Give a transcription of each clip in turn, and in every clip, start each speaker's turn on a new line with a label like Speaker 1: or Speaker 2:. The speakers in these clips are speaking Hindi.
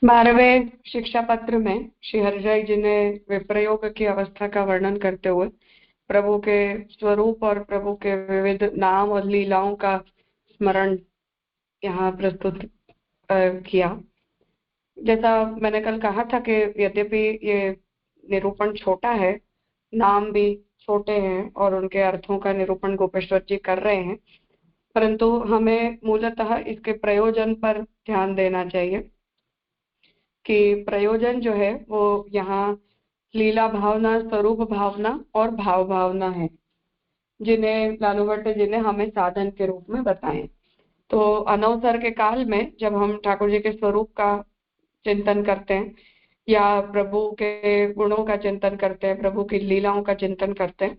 Speaker 1: बारहवें शिक्षा पत्र में श्री हरिजय जी ने विप्रयोग की अवस्था का वर्णन करते हुए प्रभु के स्वरूप और प्रभु के विविध नाम और लीलाओं का स्मरण यहाँ प्रस्तुत किया। जैसा मैंने कल कहा था कि यद्यपि ये निरूपण छोटा है, नाम भी छोटे हैं और उनके अर्थों का निरूपण गोपेश्वर जी कर रहे हैं, परंतु हमें मूलतः इसके प्रयोजन पर ध्यान देना चाहिए कि प्रयोजन जो है वो यहाँ लीला भावना, स्वरूप भावना और भाव भावना है, जिन्हें लालू भट्ट जी ने हमें साधन के रूप में बताए। तो अनवसर के काल में जब हम ठाकुर जी के स्वरूप का चिंतन करते हैं या प्रभु के गुणों का चिंतन करते हैं, प्रभु की लीलाओं का चिंतन करते हैं,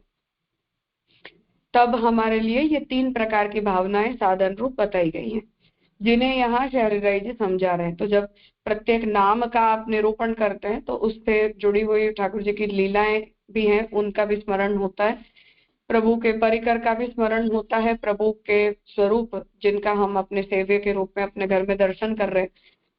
Speaker 1: तब हमारे लिए ये 3 प्रकार की भावनाएं साधन रूप बताई गई हैं, जिन्हें यहाँ श्री हरिराय जी समझा रहे हैं। तो जब प्रत्येक नाम का आप निरूपण करते हैं तो उससे जुड़ी हुई ठाकुर जी की लीलाएं भी हैं, उनका भी स्मरण होता है, प्रभु के परिकर का भी स्मरण होता है, प्रभु के स्वरूप जिनका हम अपने सेव्य के रूप में अपने घर में दर्शन कर रहे हैं,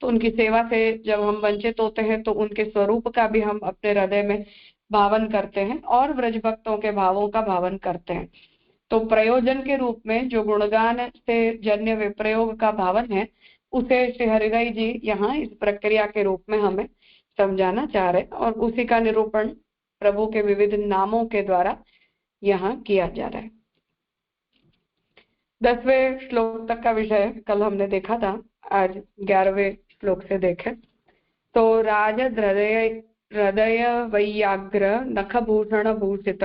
Speaker 1: तो उनकी सेवा से जब हम वंचित होते हैं तो उनके स्वरूप का भी हम अपने हृदय में भावन करते हैं और ब्रज भक्तों के भावों का भावन करते हैं। तो प्रयोजन के रूप में जो गुणगान से जन्य विप्रयोग का भावन है, उसे श्री हरिराय जी यहाँ इस प्रक्रिया के रूप में हमें समझाना चाह रहे हैं और उसी का निरूपण प्रभु के विविध नामों के द्वारा यहाँ किया जा रहा है। 10वें श्लोक तक का विषय कल हमने देखा था, आज 11वें श्लोक से देखें। तो राजद हृदय वैयाग्र नखभूषण भूषित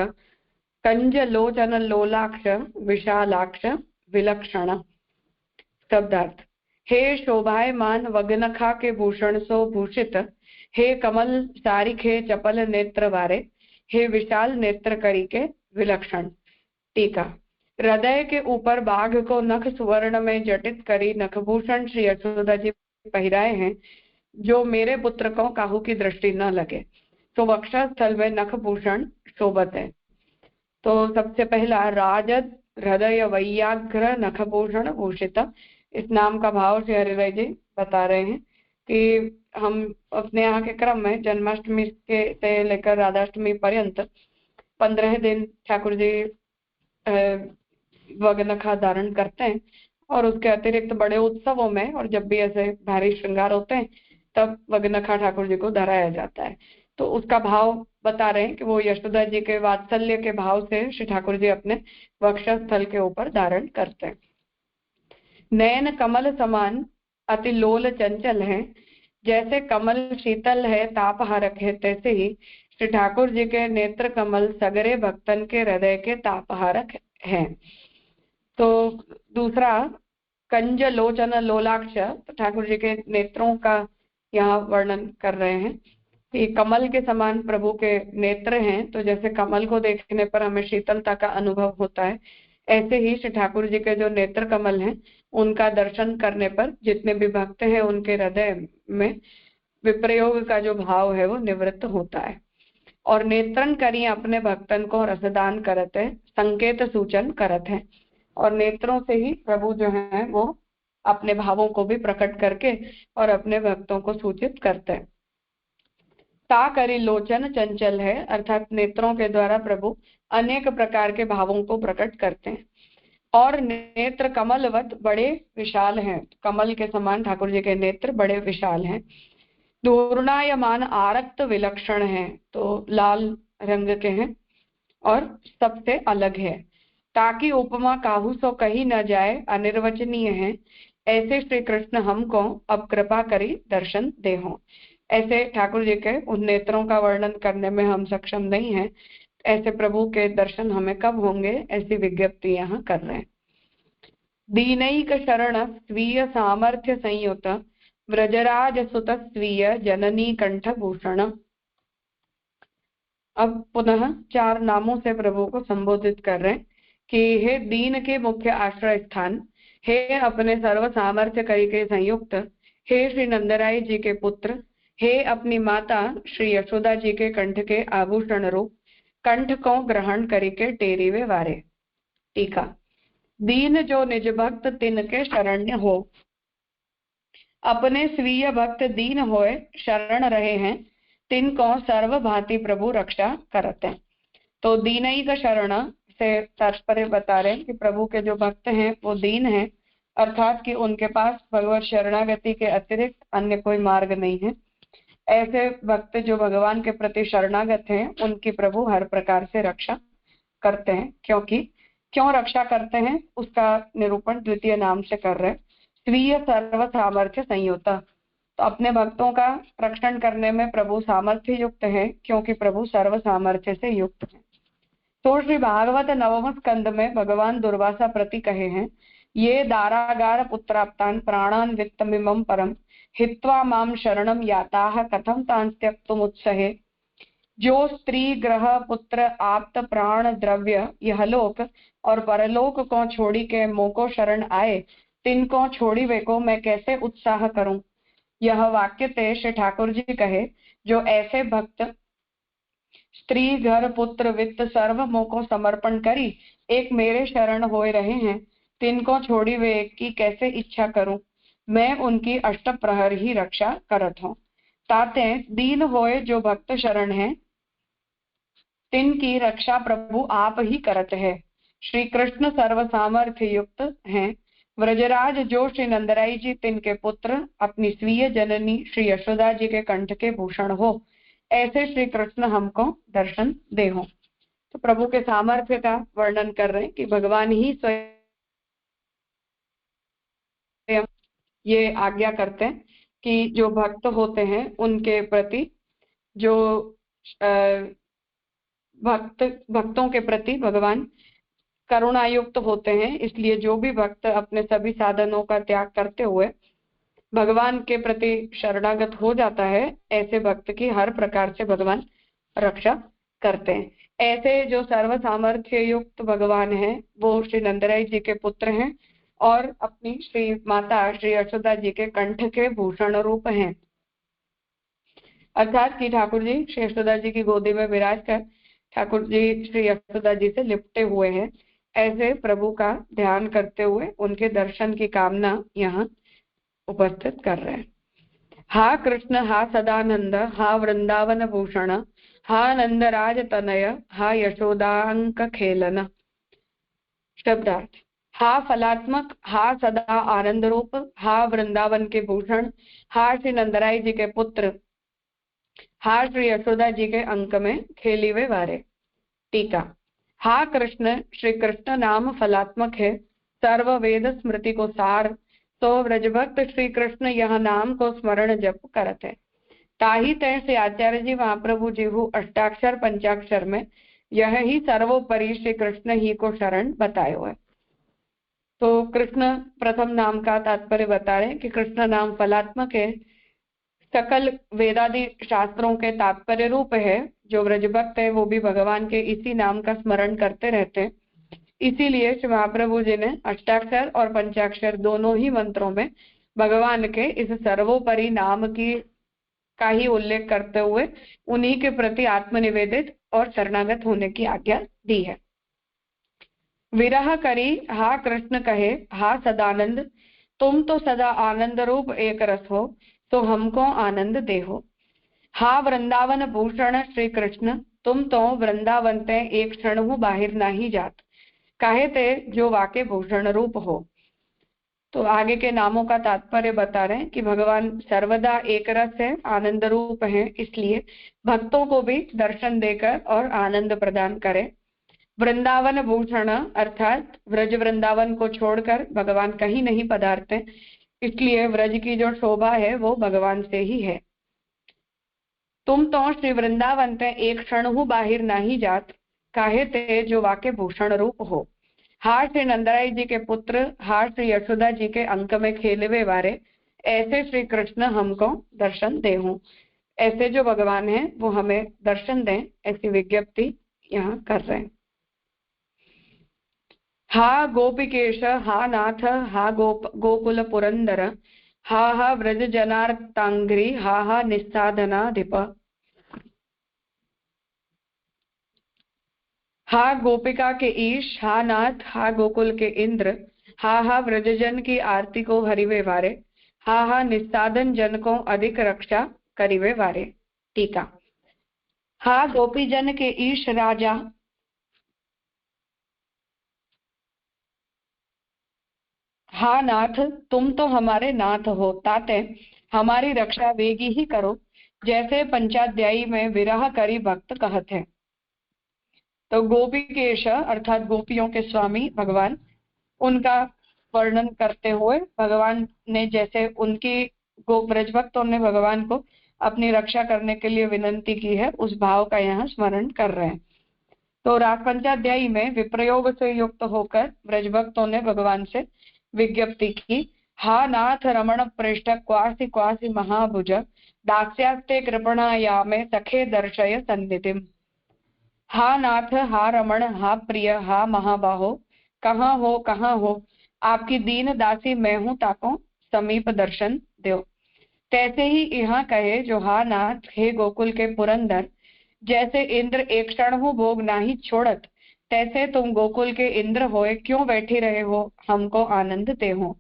Speaker 1: कंज लोचन लोलाक्ष विशालाक्ष विलक्षण। शब्दार्थ: हे शोभायमान वगनखा के भूषण सो भूषित, हे कमल सारिखे चपल नेत्र वारे, हे विशाल नेत्र करी के विलक्षण। टीका: हृदय के ऊपर बाघ को नख सुवर्ण में जटित करी नखभूषण श्री यशोदा जी पहिराए हैं, जो मेरे पुत्र को काहू की दृष्टि न लगे, तो वक्षस्थल में नखभूषण शोभत है। तो सबसे पहला राजद हृदय वैयाग्र नखभूषण भूषित, इस नाम का भाव श्री हरिराय जी बता रहे हैं कि हम अपने यहाँ के क्रम में जन्माष्टमी के से लेकर राधाष्टमी पर्यंत 15 दिन ठाकुर जी वगनखा धारण करते हैं, और उसके अतिरिक्त बड़े उत्सवों में और जब भी ऐसे भारी श्रृंगार होते हैं तब वगनखा ठाकुर जी को धराया जाता है। तो उसका भाव बता रहे हैं कि वो यशोदा जी के वात्सल्य के भाव से श्री ठाकुर जी अपने वक्षस्थल के ऊपर धारण करते हैं। नयन कमल समान अति लोल चंचल है, जैसे कमल शीतल है तापहारक है, तैसे ही श्री ठाकुर जी के नेत्र कमल सगरे भक्तन के हृदय के तापहारक है। तो दूसरा कंज लोचन लोलाक्ष, तो ठाकुर जी के नेत्रों का यहाँ वर्णन कर रहे हैं कि कमल के समान प्रभु के नेत्र हैं, तो जैसे कमल को देखने पर हमें शीतलता का अनुभव होता है, ऐसे ही श्री ठाकुर जी के जो नेत्र कमल हैं उनका दर्शन करने पर जितने भी भक्त हैं उनके हृदय में विप्रयोग का जो भाव है वो निवृत्त होता है। और नेत्रन करी अपने भक्तन को रसदान करत है, संकेत सूचन करत है, और नेत्रों से ही प्रभु जो है वो अपने भावों को भी प्रकट करके और अपने भक्तों को सूचित करते हैं। ता करी लोचन चंचल है, अर्थात नेत्रों के द्वारा प्रभु अनेक प्रकार के भावों को प्रकट करते हैं, और नेत्र कमलवत बड़े विशाल हैं, कमल के समान ठाकुर जी के नेत्र बड़े विशाल हैं। दूर्णायमान आरक्त विलक्षण है, तो लाल रंग के हैं और सबसे अलग है। ताकि उपमा काहू सो कही न जाए, अनिर्वचनीय है, ऐसे श्री कृष्ण हमको अब कृपा करी दर्शन दे हो। ऐसे ठाकुर जी के उन नेत्रों का वर्णन करने में हम सक्षम नहीं हैं, ऐसे प्रभु के दर्शन हमें कब होंगे, ऐसी विज्ञप्ति यहाँ कर रहे हैं। दीनैक शरण स्वीय सामर्थ्य संयुत, व्रजराज सुत स्वीय जननी कंठभूषण। अब पुनः 4 नामों से प्रभु को संबोधित कर रहे हैं कि हे दीन के मुख्य आश्रय स्थान, हे अपने सर्व सामर्थ्य करी के संयुक्त, हे श्री नंदराय जी के पुत्र, हे अपनी माता श्री यशोदा जी के कंठ के आभूषण रूप, कंठ को ग्रहण करी के टेरीवे वारे। टीका। दीन जो निज भक्त तिनके शरण्य हो, अपने स्वीय भक्त दीन होए शरण रहे हैं, तिनको सर्व भांति प्रभु रक्षा करते हैं। तो दीनई का शरण से तात्पर्य बता रहे हैं कि प्रभु के जो भक्त हैं वो दीन हैं, अर्थात कि उनके पास भगवत शरणागति के अतिरिक्त अन्य कोई मार्ग नहीं है। ऐसे भक्त जो भगवान के प्रति शरणागत हैं उनकी प्रभु हर प्रकार से रक्षा करते हैं। क्यों रक्षा करते हैं उसका निरूपण द्वितीय नाम से कर रहे हैं। स्वीय सर्व सामर्थ्य संयुता, तो अपने भक्तों का रक्षण करने में प्रभु सामर्थ्य युक्त है, क्योंकि प्रभु सर्व सामर्थ्य से युक्त है। तो श्री भागवत नवम स्कंद में भगवान दुर्वासा प्रति कहे हैं, ये दारागार पुत्राप्तान प्राणान वित्तमिमं परम हित्वा माम शरणम याताः कथम तान् त्यक्तुमुत्सहे। जो स्त्री ग्रह पुत्र आप्त प्राण द्रव्य यह लोक और परलोक को छोड़ी के मोको शरण आए, तिनको छोड़ी वे को मैं कैसे उत्साह करूं। यह वाक्य ते श्री ठाकुर जी कहे, जो ऐसे भक्त स्त्री घर पुत्र वित्त सर्व मोको समर्पण करी एक मेरे शरण होए रहे हैं, तिनको छोड़ी वे की कैसे इच्छा करूं, मैं उनकी अष्ट प्रहर ही रक्षा करत हूं। ताते दीन होए जो भक्त शरण है, तिनकी रक्षा प्रभु आप ही करत है। श्री कृष्ण सर्व सामर्थ्य युक्त हैं। व्रजराज जो श्री नंदराई जी तिनके पुत्र अपनी स्वीय जननी श्री यशोदा जी के कंठ के भूषण हो, ऐसे श्री कृष्ण हमको दर्शन दे हो। तो प्रभु के सामर्थ्य का वर्णन कर रहे हैं कि भगवान ही स्वयं ये आज्ञा करते हैं कि जो भक्त होते हैं उनके प्रति जो भक्तों के प्रति भगवान करुणायुक्त होते हैं। इसलिए जो भी भक्त अपने सभी साधनों का त्याग करते हुए भगवान के प्रति शरणागत हो जाता है, ऐसे भक्त की हर प्रकार से भगवान रक्षा करते हैं। ऐसे जो सर्व सामर्थ्य युक्त भगवान हैं वो श्री नंदराई जी के पुत्र हैं और अपनी श्री माता श्री यशोदा जी के कंठ के भूषण रूप हैं, अर्थात कि ठाकुर जी श्री यशोदा जी की गोदी में विराज कर ठाकुर जी श्री यशोदा जी से लिपटे हुए हैं। ऐसे प्रभु का ध्यान करते हुए उनके दर्शन की कामना यहाँ उपस्थित कर रहे हैं। हा कृष्ण हा सदानंद हा वृंदावन भूषण हा नंदराज तनय हा यशोदांक खेलन। शब्दार्थ, हा फलात्मक, हा सदा आनंद रूप, हा वृंदावन के भूषण, हा श्री नंदराय जी के पुत्र, हा श्री यशोदा जी के अंक में खेली वे वारे। टीका। हा कृष्ण, श्री कृष्ण नाम फलात्मक है, सर्व वेद स्मृति को सार, तो व्रजभक्त श्री कृष्ण यह नाम को स्मरण जप करत है। ताही तय से आचार्य जी महाप्रभु जी हु अष्टाक्षर पंचाक्षर में यह ही सर्वोपरि श्री कृष्ण ही को शरण बतायो है। तो कृष्ण प्रथम नाम का तात्पर्य बता रहे हैं कि कृष्ण नाम फलात्मक है, सकल वेदादि शास्त्रों के तात्पर्य रूप है। जो व्रजभक्त है वो भी भगवान के इसी नाम का स्मरण करते रहते हैं। इसीलिए श्री महाप्रभु जी ने अष्टाक्षर और पंचाक्षर दोनों ही मंत्रों में भगवान के इस सर्वोपरि नाम की का ही उल्लेख करते हुए उन्हीं के प्रति आत्मनिवेदित और शरणागत होने की आज्ञा दी है। विरह करी हा कृष्ण कहे हा सदानंद, तुम तो सदा आनंद रूप एक रस हो, तो हमको आनंद दे हो। हा वृंदावन भूषण श्री कृष्ण, तुम तो वृंदावन ते एक क्षण हूँ बाहर नहीं जात, काहे ते जो वाके भूषण रूप हो। तो आगे के नामों का तात्पर्य बता रहे हैं कि भगवान सर्वदा एक रस है, आनंद रूप है, इसलिए भक्तों को भी दर्शन देकर और आनंद प्रदान करें। वृंदावन भूषण अर्थात व्रज वृंदावन को छोड़कर भगवान कहीं नहीं पधारते, इसलिए व्रज की जो शोभा है वो भगवान से ही है। तुम तो श्री वृंदावन ते एक क्षण हूँ बाहर नहीं जात, काहे ते जो वाके भूषण रूप हो। हा श्री नंदराई जी के पुत्र, हा श्री यशोदा जी के अंक में खेलवे वारे, ऐसे श्री कृष्ण हमको दर्शन दे हूं। ऐसे जो भगवान हैं वो हमें दर्शन दें, ऐसी विज्ञप्ति यहाँ कर रहे हैं। हा गोपिकेश हा नाथ हा गोकुल पुरंदर, हा हा व्रज जनार्तांग्री हा हा निस्साधनाधिप। हा गोपिका के ईश, हा नाथ, हा गोकुल के इंद्र, हा व्रजजन की आरती को हरिवे वारे, हा निस्साधन जन को अधिक रक्षा करिवे वारे। टीका। हा गोपी जन के ईश राजा, हा नाथ तुम तो हमारे नाथ हो, ताते हमारी रक्षा वेगी ही करो, जैसे पंचाध्यायी में विरह करी भक्त कहत है। तो गोपीकेश अर्थात गोपियों के स्वामी भगवान, उनका वर्णन करते हुए भगवान ने जैसे उनकी ब्रज भक्तों ने भगवान को अपनी रक्षा करने के लिए विनंती की है, उस भाव का यहाँ स्मरण कर रहे हैं। तो राग पंचाध्यायी में विप्रयोग से युक्त होकर ब्रज भक्तों ने भगवान से विज्ञप्ति की, हा नाथ रमण पृष्ठ क्वासी क्वासी महाभुज, दास्यास्ते कृपणायामे सखे दर्शय सन्निधिम। हा नाथ, हा रमण, हा प्रिय, हा महाबाहो, कहाँ हो, आपकी दीन दासी मैं हूं, ताको समीप दर्शन दो। तैसे ही यहाँ कहे जो हा नाथ, हे गोकुल के पुरंदर, जैसे इंद्र एक क्षण हो भोग नाही छोड़त, तैसे तुम गोकुल के इंद्र होए क्यों बैठी रहे हो, हमको आनंद दे हो।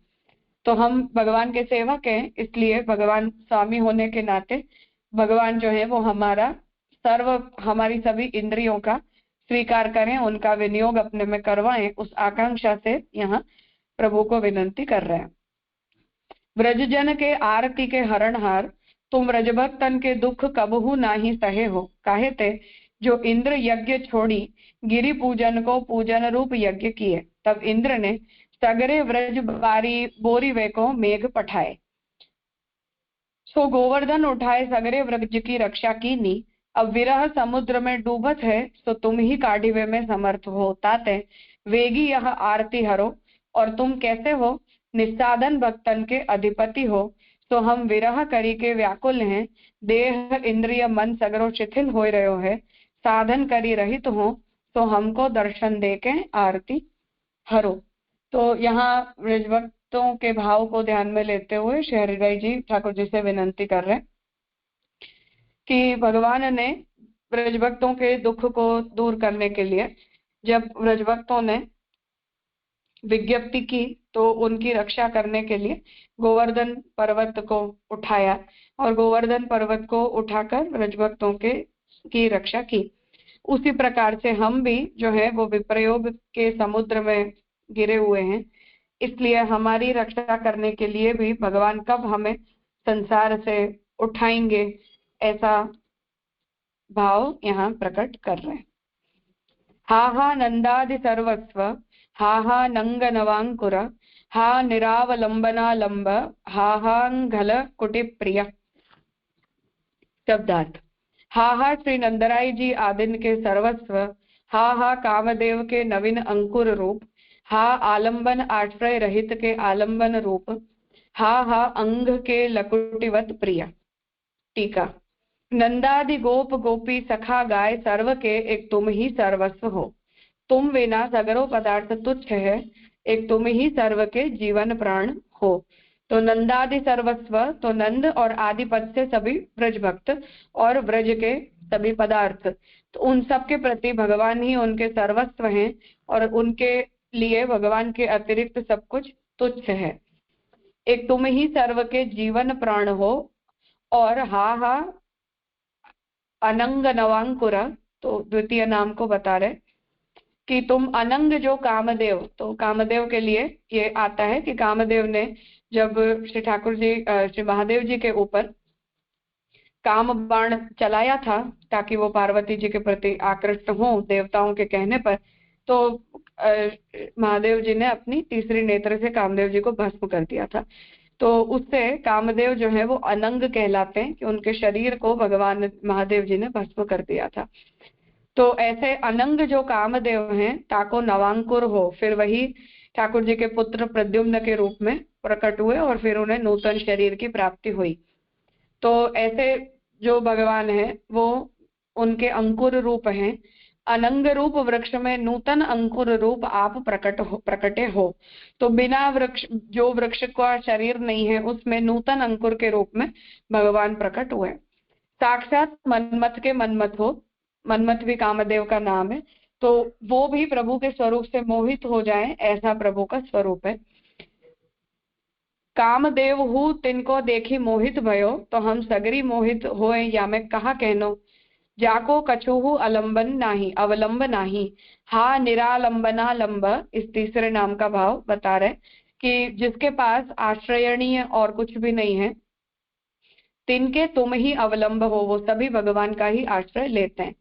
Speaker 1: तो हम भगवान के सेवक हैं, इसलिए भगवान स्वामी होने के नाते भगवान जो है वो हमारी सभी इंद्रियों का स्वीकार करें, उनका विनियोग अपने में करवाएं, उस आकांक्षा से यहाँ प्रभु को विनंती कर रहे हैं। ब्रजजन के आरती के हरणहार, तुम ब्रजभक्तन के दुख कबहू नाही सहे हो, काहे ते जो इंद्र यज्ञ छोड़ी गिरि पूजन को पूजन रूप यज्ञ किए, तब इंद्र ने सगरे व्रज बारी बोरी वे को मेघ पठाए। सो गोवर्धन उठाए सगरे व्रज की रक्षा की नी, अब विरह समुद्र में डूबत है, तो तुम ही काढ़िवे में समर्थ हो, ताते वेगी यह आरती हरो, और तुम कैसे हो, निस्साधन भक्तन के अधिपति हो। तो हम विरह करी के व्याकुल हैं, देह इंद्रिय मन सगरो शिथिल हो रहो है, साधन करी रहित हो, तो हमको दर्शन दे के आरती हरो। तो यहाँ ब्रजभक्तों के भाव को ध्यान में लेते हुए श्री हरिराय जी ठाकुर जी से विनंती कर रहे हैं कि भगवान ने ब्रजभक्तों के दुख को दूर करने के लिए जब ब्रजभक्तों ने विज्ञप्ति की, तो उनकी रक्षा करने के लिए गोवर्धन पर्वत को उठाया, और गोवर्धन पर्वत को उठाकर ब्रजभक्तों की रक्षा की। उसी प्रकार से हम भी जो है वो विप्रयोग के समुद्र में गिरे हुए हैं, इसलिए हमारी रक्षा करने के लिए भी भगवान कब हमें संसार से उठाएंगे, ऐसा भाव यहाँ प्रकट कर रहे हैं। हा नंदादि सर्वस्व, हा नंग नवांकुर, हा निरावलंबनालंब, हांगल कुटि प्रिय। शब्दार्थ। हा श्री नंदराय जी आदिन के सर्वस्व, हा कामदेव के नवीन अंकुर रूप, हा आलंबन आश्रय रहित के आलंबन रूप, हा अंग के लकुटिवत प्रिय। टीका। नंदादि गोप गोपी सखा गाय सर्व के एक तुम ही सर्वस्व हो, तुम बिना सगरो पदार्थ तुच्छ है, एक तुम ही सर्व के जीवन प्राण हो। तो नंदादि सर्वस्व, तो नंद और आदि पद से सभी ब्रज भक्त और ब्रज के सभी पदार्थ, तो उन सब के प्रति भगवान ही उनके सर्वस्व हैं, और उनके लिए भगवान के अतिरिक्त सब कुछ तुच्छ है। एक तुम ही सर्व के जीवन प्राण हो, और हा अनंग नवांकुर, तो द्वितीय नाम को बता रहे कि तुम अनंग जो कामदेव, तो कामदेव के लिए ये आता है कि कामदेव ने जब श्री ठाकुर जी श्री महादेव जी के ऊपर काम बाण चलाया था ताकि वो पार्वती जी के प्रति आकृष्ट हों देवताओं के कहने पर, तो महादेव जी ने अपनी तीसरी नेत्र से कामदेव जी को भस्म कर दिया था। तो उससे कामदेव जो है वो अनंग कहलाते हैं कि उनके शरीर को भगवान महादेव जी ने भस्म कर दिया था। तो ऐसे अनंग जो कामदेव हैं, ताको नवांकुर हो, फिर वही ठाकुर जी के पुत्र प्रद्युम्न के रूप में प्रकट हुए और फिर उन्हें नूतन शरीर की प्राप्ति हुई। तो ऐसे जो भगवान है वो उनके अंकुर हैं, अनंग रूप वृक्ष में नूतन अंकुर रूप आप प्रकटे हो। तो बिना वृक्ष, जो वृक्ष का शरीर नहीं है, उसमें नूतन अंकुर के रूप में भगवान प्रकट हुए। साक्षात मनमथ के मनमथ हो, मनमथ भी कामदेव का नाम है, तो वो भी प्रभु के स्वरूप से मोहित हो जाएं, ऐसा प्रभु का स्वरूप है। कामदेव हूँ तिनको देखी मोहित भयो, तो हम सगरी मोहित होए या मैं कहा कहनो। जाको कछुहु अलंबन नाही, अवलंब नाही, हा निरालंबना लंब। इस तीसरे नाम का भाव बता रहे कि जिसके पास आश्रयणीय और कुछ भी नहीं है, तिनके तुम ही अवलंब हो, वो सभी भगवान का ही आश्रय लेते हैं।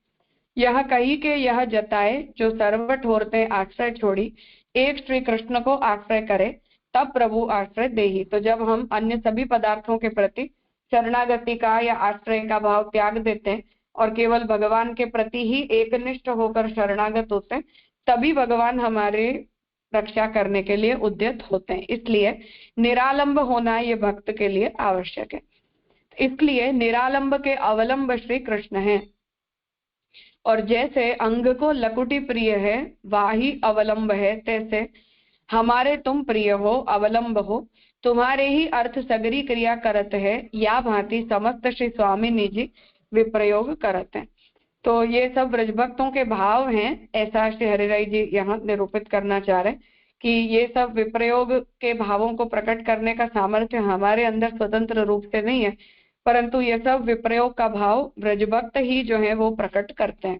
Speaker 1: यह कही के यह जताए, जो सर्व ठोरते आश्रय छोड़ी, एक श्री कृष्ण को आश्रय करे, तब प्रभु आश्रय देही। तो जब हम अन्य सभी पदार्थों के प्रति शरणागति का या आश्रय का भाव त्याग देते हैं और केवल भगवान के प्रति ही एकनिष्ठ होकर शरणागत होते हैं, तभी भगवान हमारे रक्षा करने के लिए उद्यत होते हैं। इसलिए निरालंब होना ये भक्त के लिए आवश्यक है। इसलिए निरालंब के अवलंब श्री कृष्ण हैं। और जैसे अंग को लकुटी प्रिय है, वाही अवलंब है, तैसे हमारे तुम प्रिय हो, अवलंब हो, तुम्हारे ही अर्थ सगरी क्रिया करत है, या भांति समस्त श्री स्वामी निजी विप्रयोग करत है। तो ये सब ब्रजभक्तों के भाव हैं, ऐसा श्री हरिराय जी यहाँ निरूपित करना चाह रहे हैं कि ये सब विप्रयोग के भावों को प्रकट करने का सामर्थ्य हमारे अंदर स्वतंत्र रूप से नहीं है, परंतु ये सब विप्रयोग का भाव ब्रजभक्त ही जो है वो प्रकट करते हैं।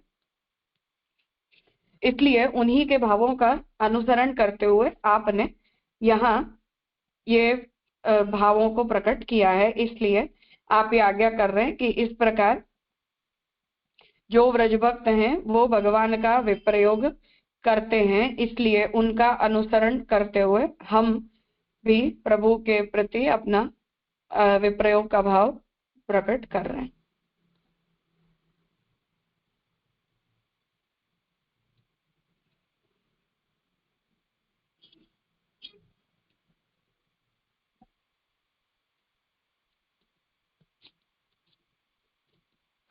Speaker 1: इसलिए उन्हीं के भावों का अनुसरण करते हुए आपने यहाँ ये भावों को प्रकट किया है। इसलिए आप ये आज्ञा कर रहे हैं कि इस प्रकार जो व्रजभक्त हैं वो भगवान का विप्रयोग करते हैं, इसलिए उनका अनुसरण करते हुए हम भी प्रभु के प्रति अपना विप्रयोग का भाव प्रकट कर रहे हैं।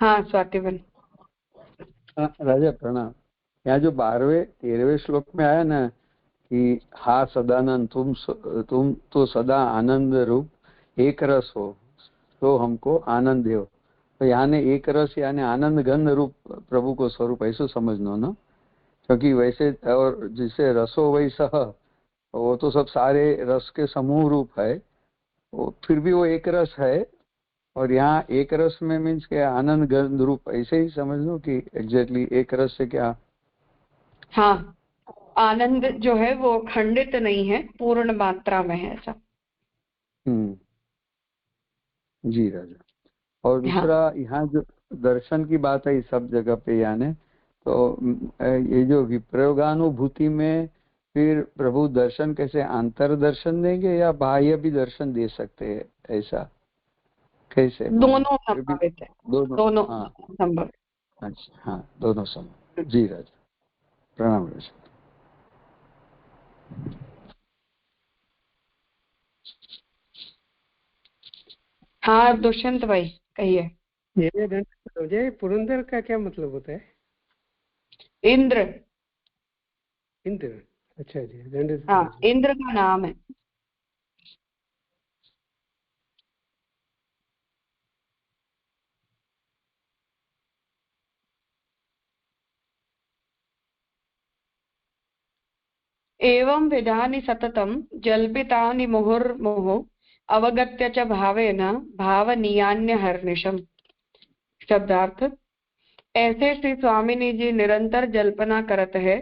Speaker 1: हाँ स्वातिबेन।
Speaker 2: राजा प्रणाम। यहाँ जो 12वें-13वें श्लोक में आया ना कि हा सदानंद तुम तो सदा आनंद रूप एक रस हो, तो हमको आनंद दो। तो यहाँ ने एक रस यानी आनंद गंध रूप प्रभु को स्वरूप ऐसा समझना ना, क्योंकि वैसे और जिसे रसो वैसा, वो तो सब सारे रस के समूह रूप है, वो फिर भी वो एक रस है। और यहाँ एक रस में मीन्स के आनंद गंध रूप ऐसे ही समझ लो कि एग्जैक्टली एक रस से क्या।
Speaker 1: हाँ, आनंद जो है वो खंडित नहीं है, पूर्ण मात्रा में है ऐसा।
Speaker 2: जी राजा। और दूसरा यहाँ जो दर्शन की बात है सब जगह पे, यानी तो ये जो विप्रयोगानुभूति में फिर प्रभु दर्शन कैसे अंतर दर्शन देंगे या बाह्य भी दर्शन दे सकते हैं, ऐसा कैसे?
Speaker 1: दोनों संभावित है, दोनों संभव।
Speaker 2: अच्छा, हाँ दोनों संभव। जी राजा, प्रणाम राजा।
Speaker 1: हाँ दुष्यंत भाई कहिए।
Speaker 3: ये पुरंदर का क्या मतलब होता है?
Speaker 1: इंद्र।
Speaker 3: इंद्र, अच्छा जी।
Speaker 1: हाँ, इंद्र का नाम है। एवं विधानि सततम जल्पितानि मुहुर्मुहुः अवगत्य च भावेन भावनीयान्य हर्निशम। शब्दार्थ: ऐसे श्री स्वामिनी जी निरंतर जल्पना करत है,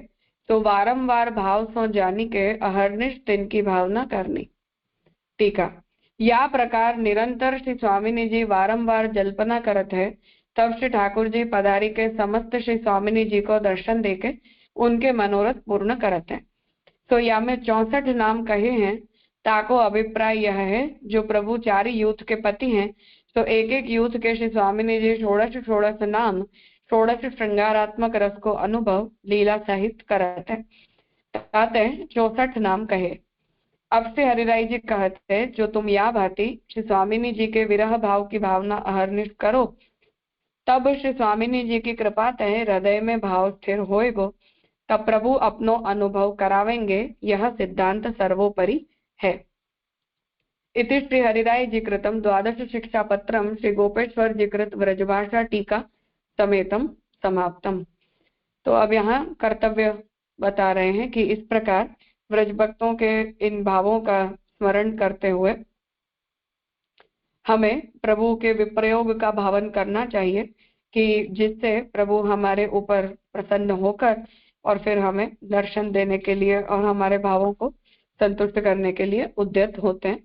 Speaker 1: तो वारंवार भाव सो जानी के अहर्निश तिनकी भावना करनी। टीका: या प्रकार निरंतर श्री स्वामिनी जी वारंवार जल्पना करत है, तब श्री ठाकुर जी पधारी के समस्त श्री स्वामिनी जी को दर्शन देके उनके मनोरथ पूर्ण करते हैं। तो या में 64 नाम कहे हैं, ताको अभिप्राय यह है जो प्रभु चारी यूथ के पति हैं, तो एक एक यूथ के श्री स्वामिनी जी षोड़श नाम षोड़श श्रृंगारात्मक रस को अनुभव लीला सहित करते हैं। 64 नाम कहे। अब से हरिराय जी कहते हैं, जो तुम या भांति श्री स्वामिनी जी के विरह भाव की भावना अहर्निश करो, तब श्री स्वामिनी जी की कृपा तय हृदय में भाव स्थिर होएगो, तब प्रभु अपनो अनुभव करावेंगे। यह सिद्धांत सर्वोपरि है। इति श्री हरिराय जी कृतम 12 शिक्षा पत्रम श्री गोपेश्वर जी कृत व्रजभाषा टीका समेतम समाप्तम। तो अब यहाँ कर्तव्य बता रहे हैं कि इस प्रकार व्रज भक्तों के इन भावों का स्मरण करते हुए हमें प्रभु के विप्रयोग का भावन करना चाहिए, कि जिससे प्रभु हमारे ऊपर प्रसन्न होकर और फिर हमें दर्शन देने के लिए और हमारे भावों को संतुष्ट करने के लिए उद्यत होते हैं।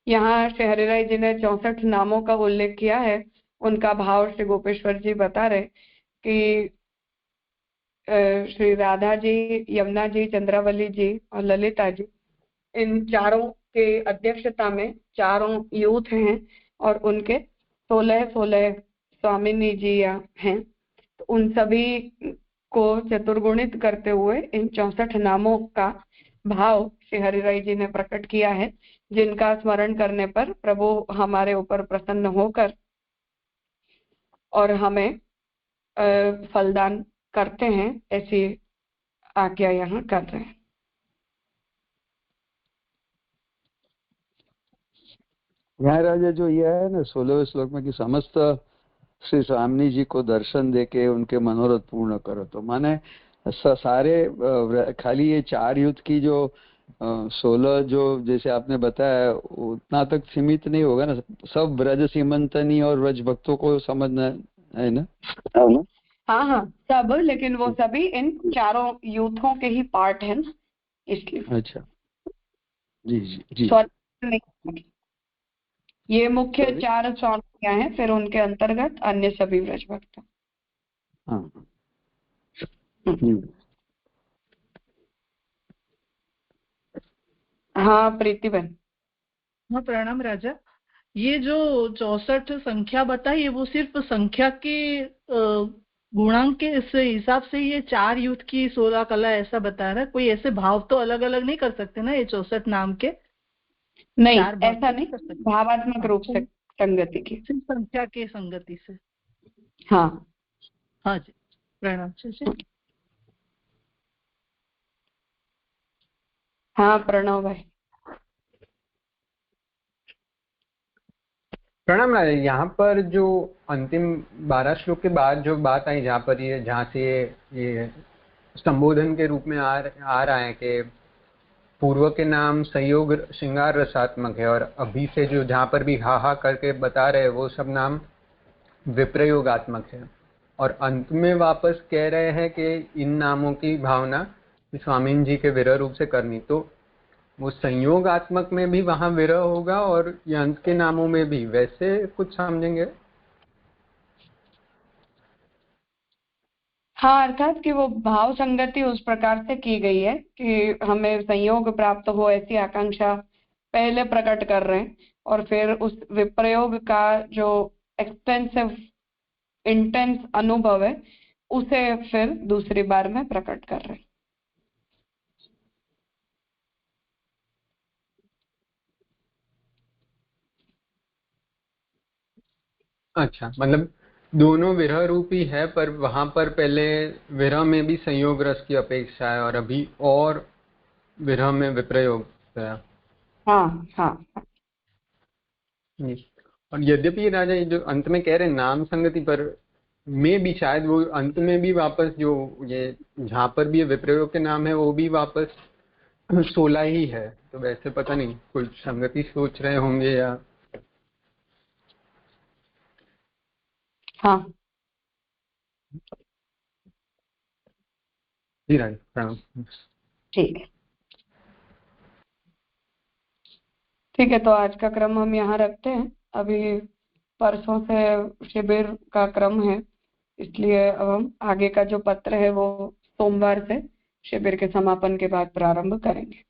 Speaker 1: यहाँ श्री हरिराय जी ने 64 नामों का उल्लेख किया है। उनका भाव श्री गोपेश्वर जी बता रहे कि श्री राधा जी, यमुना जी, चंद्रावली जी और ललिता जी, इन चारों के अध्यक्षता में चारों यूथ हैं और उनके 16 स्वामिनी जी हैं। तो उन सभी को चतुर्गुणित करते हुए इन 64 नामों का भाव श्री हरिराय जी ने प्रकट किया है, जिनका स्मरण करने पर प्रभु हमारे ऊपर प्रसन्न होकर और हमें फलदान करते हैं, ऐसी आज्ञा यहाँ कर रहे हैं।
Speaker 2: यहाँ राजा जो ये है ना 16वें श्लोक में कि समस्त श्री स्वामी जी को दर्शन देके उनके मनोरथ पूर्ण करो, तो माने सारे खाली ये 4 युद्ध की जो 16 जो जैसे आपने बताया उतना तक सीमित नहीं होगा ना, सब ब्रज सीमंतनी और व्रज भक्तों को समझना है ना।
Speaker 1: हाँ हाँ सब, लेकिन वो सभी इन चारों यूथों के ही पार्ट है ना, इसलिए।
Speaker 2: अच्छा जी जी जी।
Speaker 1: नहीं, ये मुख्य 4 स्वामियां हैं, फिर उनके अंतर्गत अन्य सभी व्रज भक्त।
Speaker 2: हाँ
Speaker 1: हाँ प्रीतिबेन।
Speaker 4: हाँ प्रणाम राजा। ये जो 64 संख्या बताई है वो सिर्फ संख्या के गुणांक के इस हिसाब से ये 4 युद्ध की 16 कला ऐसा बता रहा है। कोई ऐसे भाव तो अलग अलग नहीं कर सकते ना ये 64 नाम के?
Speaker 1: नहीं ऐसा नहीं, भावात्मक रूप से संगति की,
Speaker 4: सिर्फ संख्या के संगति से।
Speaker 1: हाँ
Speaker 4: हाँ जी प्रणाम जी।
Speaker 1: हाँ प्रणव भाई।
Speaker 5: प्रणाम राजा। यहाँ पर जो अंतिम 12 श्लोक के बाद जो बात आई, जहाँ पर ये जहाँ से ये संबोधन के रूप में आ रहा है कि पूर्व के नाम संयोग श्रृंगार रसात्मक है, और अभी से जो जहाँ पर भी हा हा करके बता रहे हैं वो सब नाम विप्रयोगात्मक है, और अंत में वापस कह रहे हैं कि इन नामों की भावना स्वामी जी के विरह रूप से करनी। तो वो संयोगात्मक में भी वहां विरह होगा और अंत के नामों में भी, वैसे कुछ समझेंगे?
Speaker 1: हाँ, अर्थात कि वो भाव संगति उस प्रकार से की गई है कि हमें संयोग प्राप्त हो ऐसी आकांक्षा पहले प्रकट कर रहे हैं, और फिर उस विप्रयोग का जो एक्सटेंसिव इंटेंस अनुभव है उसे फिर दूसरी बार में प्रकट कर रहे हैं।
Speaker 5: अच्छा, मतलब दोनों विरह रूपी है, पर वहां पर पहले विरह में भी संयोग रस की अपेक्षा है और अभी और विरह में विप्रयोग है।
Speaker 1: हाँ हाँ।
Speaker 5: और यद्यपि राजा ये जो अंत में कह रहे हैं नाम संगति, पर में भी शायद वो अंत में भी वापस जो ये जहाँ पर भी विप्रयोग के नाम है वो भी वापस 16 ही है, तो वैसे पता नहीं कुछ संगति सोच रहे होंगे या।
Speaker 1: हाँ
Speaker 5: जी राजा प्रणाम।
Speaker 1: ठीक है, ठीक है। तो आज का क्रम हम यहाँ रखते हैं। अभी परसों से शिविर का क्रम है, इसलिए अब हम आगे का जो पत्र है वो सोमवार से शिविर के समापन के बाद प्रारंभ करेंगे।